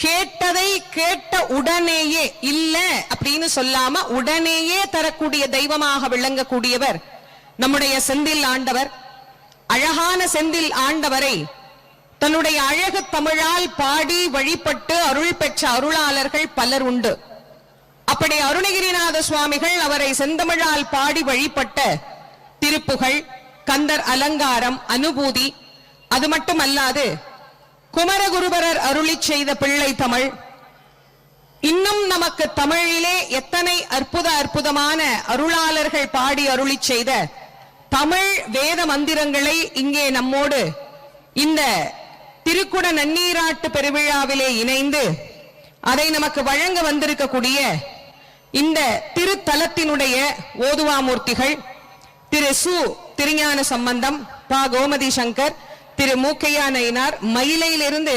கேட்டதை கேட்ட உடனேயே இல்ல அப்படின்னு சொல்லாம உடனேயே தரக்கூடிய தெய்வமாக விளங்கக்கூடியவர் நம்முடைய செந்தில் ஆண்டவர். அழகான செந்தில் ஆண்டவரை தன்னுடைய அழகு தமிழால் பாடி வழிபட்டு அருள் பெற்ற அருளாளர்கள் பலர் உண்டு. அப்படி அருணகிரிநாத சுவாமிகள் அவரை செந்தமிழால் பாடி வழிபட்ட திருப்புகழ், கந்தர் அலங்காரம், அனுபூதி, அது மட்டுமல்லாது குமரகுருபரர் அருளி செய்த பிள்ளை தமிழ், இன்னும் நமக்கு தமிழிலே எத்தனை அற்புதமான அருளாளர்கள் பாடி அருளி செய்த தமிழ் வேத மந்திரங்களை இங்கே நம்மோடு இந்த திருக்குட நன்னீராட்டு பெருவிழாவிலே இணைந்து அதை நமக்கு வழங்க வந்திருக்கக்கூடிய இந்த திருத்தலத்தினுடைய ஓதுவாமூர்த்திகள் திரு சு திருஞான சம்பந்தம், பா கோமதி சங்கர், திரு மூக்கையா நயினார், மயிலையிலிருந்து